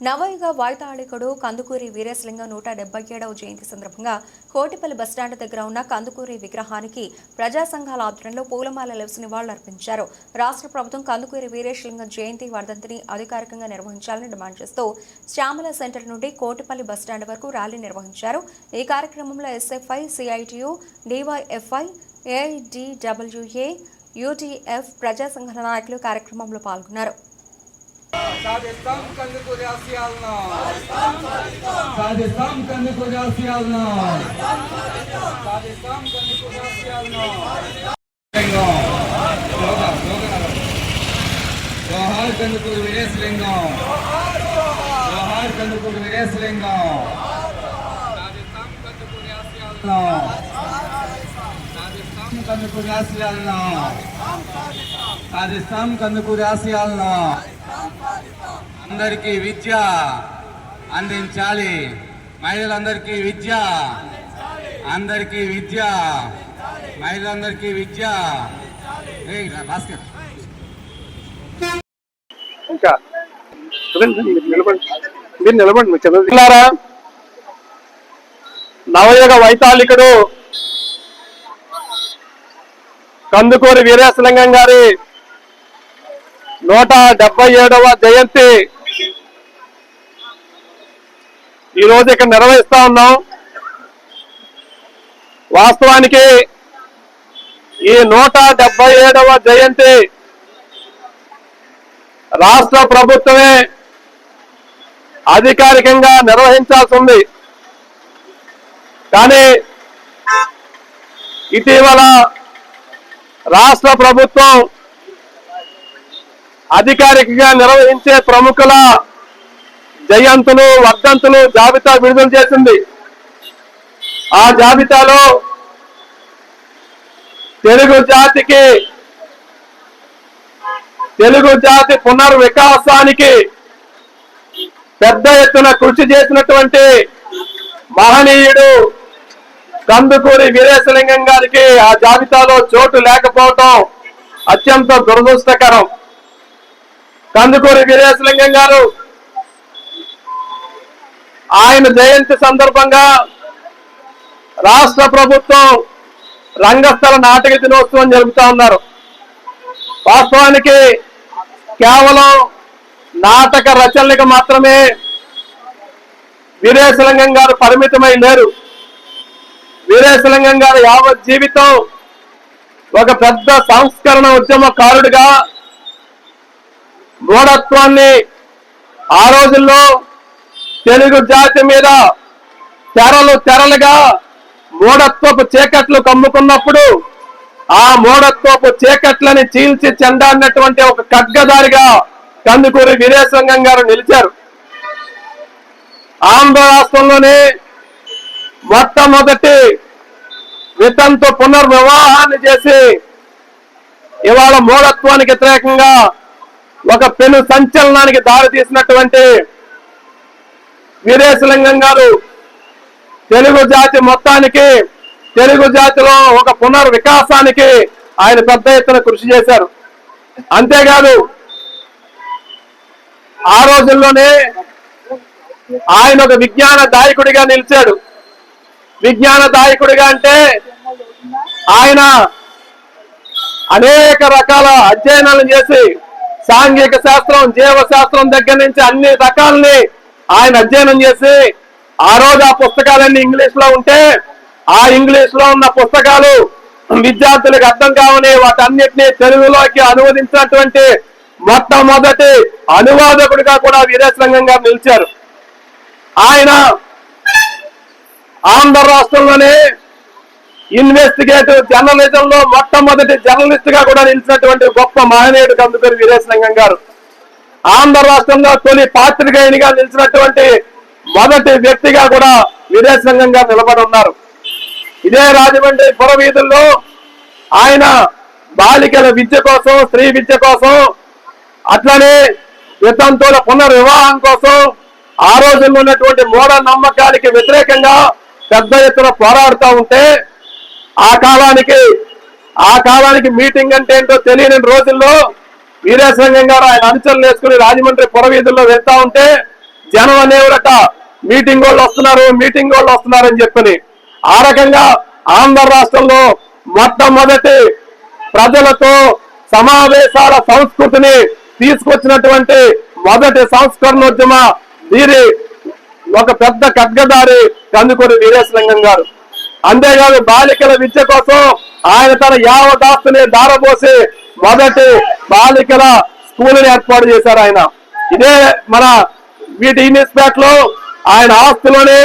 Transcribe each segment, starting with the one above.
నవయుగ వైతాళికుడు కందుకూరి వీరేశలింగం 177వ జయంతి సందర్భంగా కోటిపల్లి బస్టాండ్ దగ్గర ఉన్న కందుకూరి విగ్రహానికి ప్రజా సంఘాల ఆధ్వర్యంలో పూలమాలలు వేసి నివాళులర్పించారు. రాష్ట్ర ప్రభుత్వం కందుకూరి వీరేశలింగం జయంతి వర్ధంతిని అధికారికంగా నిర్వహించాలని డిమాండ్ చేస్తూ శ్యామల సెంటర్ నుండి కోటిపల్లి బస్టాండ్ వరకు ర్యాలీ నిర్వహించారు. ఈ కార్యక్రమంలో ఎస్ఎఫ్ఐ, సిఐటియు, డివైఎఫ్ఐ, ఏఐడిడబ్ల్యూఏ, యూటీఎఫ్ ప్రజా సంఘాల నాయకులు కార్యక్రమంలో పాల్గొన్నారు. సాధిస్తాం కందుకూరి ఆశయాలను, సాధిస్తాం కందుకూరి ఆశయాలను, సాధిస్తాం కందుకూరి ఆశయాలను. జోహార్ కందుకూరి వీరేశలింగం, జోహార్ కందుకూరి వీరేశలింగం. సాధిస్తాం కందుకూరి ఆశయాలను, సాధిస్తాం కందుకూరి ఆశయాలను, సాధిస్తాం కందుకూరి ఆశయాలను. అందరికీ విద్య అందించాలి, మహిళలందరికీ విద్య, అందరికీ విద్య, మహిళలందరికీ విద్య. భాస్కర్ ఇంకా నిలబడి చదువుతున్నారా? నవయుగ వైతాళికుడు కందుకూరి వీరేశలింగం గారి 177వ జయంతి ఈరోజు ఇక్కడ నిర్వహిస్తా ఉన్నాం. వాస్తవానికి ఈ 177వ జయంతి రాష్ట్ర ప్రభుత్వమే అధికారికంగా నిర్వహించాల్సి ఉంది. కానీ ఇటీవల రాష్ట్ర ప్రభుత్వం అధికారికంగా నిర్వహించే ప్రముఖుల జయంతులు, వర్ధంతులు జాబితా విడుదల చేసింది. ఆ జాబితాలో తెలుగు జాతి పునర్వికాసానికి పెద్ద ఎత్తున కృషి చేసినటువంటి మహనీయుడు కందుకూరి వీరేశలింగం గారికి ఆ జాబితాలో చోటు లేకపోవటం అత్యంత దురదృష్టకరం. కందుకూరి వీరేశలింగం గారు ఆయన జయంతి సందర్భంగా రాష్ట్ర ప్రభుత్వం రంగస్థల నాటక దినోత్సవం జరుపుతా ఉన్నారు. వాస్తవానికి కేవలం నాటక రచనలకు మాత్రమే వీరేశలింగం గారు పరిమితమై లేరు. వీరేశలింగం గారు యావత్ జీవితం ఒక పెద్ద సంస్కరణ ఉద్యమకారుడిగా మూఢత్వాన్ని ఆ రోజుల్లో తెలుగు జాతి మీద తెరలుగా మూఢత్వపు చీకట్లు కమ్ముకున్నప్పుడు ఆ మూఢత్వపు చీకట్లని చీల్చి చెండాడినటువంటి ఒక ఖడ్గదారిగా కందుకూరి వీరేశలింగం గారు నిలిచారు. ఆంధ్ర రాష్ట్రంలోనే మొట్టమొదటి వితంతు పునర్వివాహాన్ని చేసి ఇవాళ మూఢత్వానికి వ్యతిరేకంగా ఒక పెను సంచలనానికి దారి తీసినటువంటి వీరేశలింగం గారు తెలుగు జాతి మొత్తానికి, తెలుగు జాతిలో ఒక పునర్వికాసానికి ఆయన పెద్ద ఎత్తున కృషి చేశారు. అంతేకాదు ఆ రోజుల్లోనే ఆయన ఒక విజ్ఞాన దాయకుడిగా నిలిచాడు. విజ్ఞాన దాయకుడిగా అంటే ఆయన అనేక రకాల అధ్యయనాలు చేసి సాంఘిక శాస్త్రం, జీవశాస్త్రం దగ్గర నుంచి అన్ని రకాలని ఆయన అధ్యయనం చేసి ఆ రోజు ఆ పుస్తకాలన్నీ ఇంగ్లీష్ లో ఉంటే ఆ ఇంగ్లీష్ లో ఉన్న పుస్తకాలు విద్యార్థులకు అర్థం కావని వాటన్నిటినీ తెలుగులోకి అనువదించినటువంటి మొట్టమొదటి అనువాదకుడిగా కూడా వీరేశలింగం గారు నిలిచారు. ఆయన ఆంధ్ర రాష్ట్రంలోనే ఇన్వెస్టిగేటివ్ జర్నలిజం లో మొట్టమొదటి జర్నలిస్ట్ గా కూడా నిలిచినటువంటి గొప్ప మహనీయుడు కందుకూరి వీరేశలింగం గారు. ఆంధ్ర రాష్ట్రంలో తొలి పాత్రికేయునిగా నిలిచినటువంటి మొదటి వ్యక్తిగా కూడా వీరేశలింగం గారు నిలబడి ఉన్నారు. ఇదే రాజమండ్రి పురవీధుల్లో ఆయన బాలికల విద్య కోసం, స్త్రీ విద్య కోసం, అట్లనే వితంతువుల పునర్వివాహం కోసం ఆ రోజుల్లో ఉన్నటువంటి మూఢ నమ్మకానికి వ్యతిరేకంగా పెద్ద ఎత్తున పోరాడుతూ ఉంటే ఆ కాలానికి మీటింగ్ అంటే ఏంటో తెలియని రోజుల్లో వీరేశలింగం గారు ఆయన అనుచరులు వేసుకుని రాజమండ్రి పురవీధుల్లో వెళ్తా ఉంటే జనం అనేవరట మీటింగ్ వాళ్ళు వస్తున్నారు అని చెప్పని. ఆ రకంగా ఆంధ్ర రాష్ట్రంలో మొట్టమొదటి ప్రజలతో సమావేశాల సంస్కృతిని తీసుకొచ్చినటువంటి మొదటి సంస్కరణోద్యమ వీరి ఒక పెద్ద ఖడ్గదారి కందుకూరి వీరేశలింగం గారు. అంతేకాదు బాలికల విద్య కోసం ఆయన తన యావదాస్తుని దారపోసి మొదటి బాలికల స్కూల్ని ఏర్పాటు చేశారు ఆయన. ఇదే మన వీటి ఈనిస్పేటలో ఆయన ఆస్తులోనే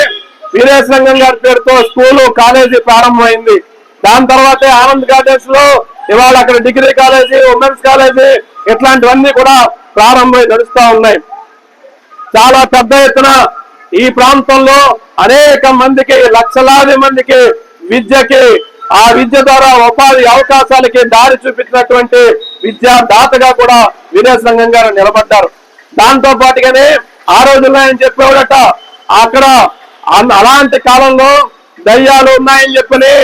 వీరేశలింగం గారి పేరుతో స్కూలు కాలేజీ ప్రారంభమైంది. దాని తర్వాతే ఆనంద్ గార్డెన్స్ లో ఇవాళ అక్కడ డిగ్రీ కాలేజీ, ఉమెన్స్ కాలేజీ ఇట్లాంటివన్నీ కూడా ప్రారంభమై నడుస్తూ ఉన్నాయి. చాలా పెద్ద ఎత్తున ఈ ప్రాంతంలో అనేక మందికి, లక్షలాది మందికి విద్యకి, ఆ విద్య ద్వారా ఉపాధి అవకాశాలకి దారి చూపించినటువంటి విద్యాదాతగా కూడా వీరేశలింగం గారు నిలబడ్డారు. దాంతో పాటుగానే ఆ రోజుల్లో ఆయన చెప్పేవాడట, అక్కడ అలాంటి కాలంలో దయ్యాలు ఉన్నాయని చెప్పని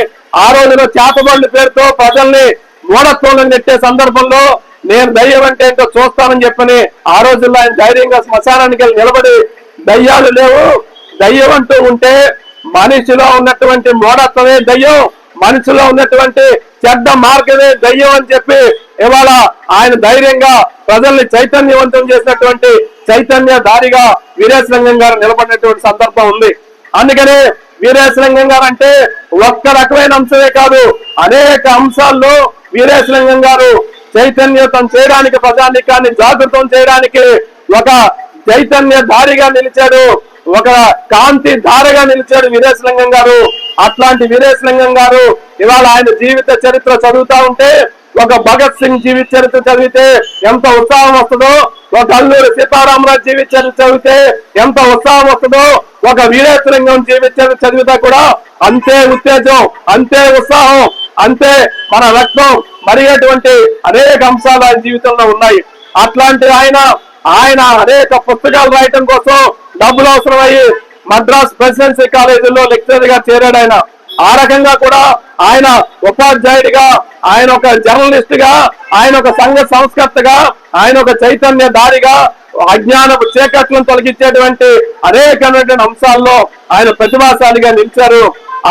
ఆ రోజులో చేతబడుల పేరుతో ప్రజల్ని మూఢత్వంలో నెట్టే సందర్భంలో నేను దయ్యం అంటే ఏంటో చూస్తానని చెప్పని ఆ రోజుల్లో ఆయన ధైర్యంగా శ్మశానానికి వెళ్ళి నిలబడి దయ్యాలు లేవు, దయ్యం అంటూ ఉంటే మనిషిలో ఉన్నటువంటి మూఢత్వమే దయ్యం, మనిషిలో ఉన్నటువంటి చెడ్డ మార్గమే దయ్యం అని చెప్పి ఇవాళ ఆయన ధైర్యంగా ప్రజల్ని చైతన్యవంతం చేసినటువంటి చైతన్యధారిగా వీరేశలింగం గారు నిలబడినటువంటి సందర్భం ఉంది. అందుకనే వీరేశలింగం గారు అంటే ఒక్క రకమైన అంశమే కాదు, అనేక అంశాల్లో వీరేశలింగం గారు చైతన్యతం చేయడానికి, ప్రజానీకాన్ని జాగృతం చేయడానికి ఒక చైతన్య ధారిగా నిలిచాడు, ఒక కాంతి ధారగా నిలిచాడు వీరేశలింగం గారు. అట్లాంటి వీరేశలింగం గారు ఇవాళ ఆయన జీవిత చరిత్ర చదువుతా ఉంటే, ఒక భగత్ సింగ్ జీవిత చరిత్ర చదివితే ఎంత ఉత్సాహం వస్తుందో, ఒక అల్లూరి సీతారామరాజు జీవిత చరిత్ర చదివితే ఎంత ఉత్సాహం వస్తుందో, ఒక వీరేశలింగం జీవిత చరిత్ర చదివితే కూడా అంతే ఉత్తేజం, అంతే ఉత్సాహం, అంతే మన రక్తం మరిగేటువంటి అనేక అంశాలు ఆయన జీవితంలో ఉన్నాయి. అట్లాంటి ఆయన అనేక పుస్తకాలు రాయటం కోసం డబ్బులు అవసరమయ్యి మద్రాస్ ప్రెసిడెన్సీ కాలేజీలో లెక్చరర్ గా చేరాడు ఆయన. ఆ రకంగా కూడా ఆయన ఉపాధ్యాయుడిగా, ఆయన ఒక జర్నలిస్ట్ గా, ఆయన ఒక సంఘ సంస్కర్తగా, ఆయన ఒక చైతన్య దారిగా, అజ్ఞానపు చీకట్లను తొలగించేటువంటి అనేకమైనటువంటి అంశాల్లో ఆయన ప్రతిభాశాలిగా నిలిచారు.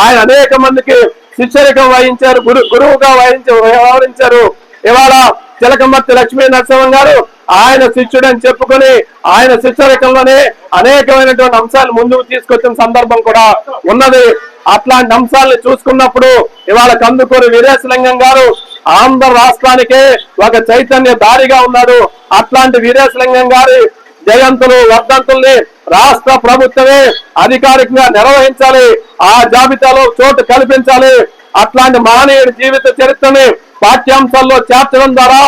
ఆయన అనేక మందికి శిష్యరికం వహించారు, గురువుగా వ్యవహరించారు. ఇవాళ చిలకమర్తి లక్ష్మీ నరసింహం గారు ఆయన శిష్యుడని చెప్పుకొని ఆయన శిష్యరికంలోనే అనేకమైనటువంటి అంశాలు ముందుకు తీసుకొచ్చిన సందర్భం కూడా ఉన్నది. అట్లాంటి అంశాలను చూసుకున్నప్పుడు ఇవాళ కందుకూరి వీరేశలింగం గారు ఆంధ్ర రాష్ట్రానికే ఒక చైతన్య దారిగా ఉన్నాడు. అట్లాంటి వీరేశలింగం గారి జయంతులు, వర్ధంతుల్ని రాష్ట్ర ప్రభుత్వమే అధికారికంగా నిర్వహించాలి, ఆ జాబితాలో చోటు కల్పించాలి. అట్లాంటి మహనీయుడి జీవిత చరిత్రని పాఠ్యాంశాల్లో చేర్చడం ద్వారా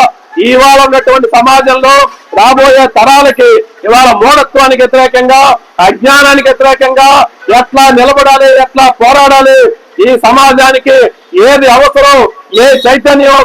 ఇవాళ ఉన్నటువంటి సమాజంలో రాబోయే తరాలకి ఇవాళ మూఢత్వానికి వ్యతిరేకంగా, అజ్ఞానానికి వ్యతిరేకంగా ఎట్లా నిలబడాలి, ఎట్లా పోరాడాలి, ఈ సమాజానికి ఏది అవసరం, ఏ చైతన్యం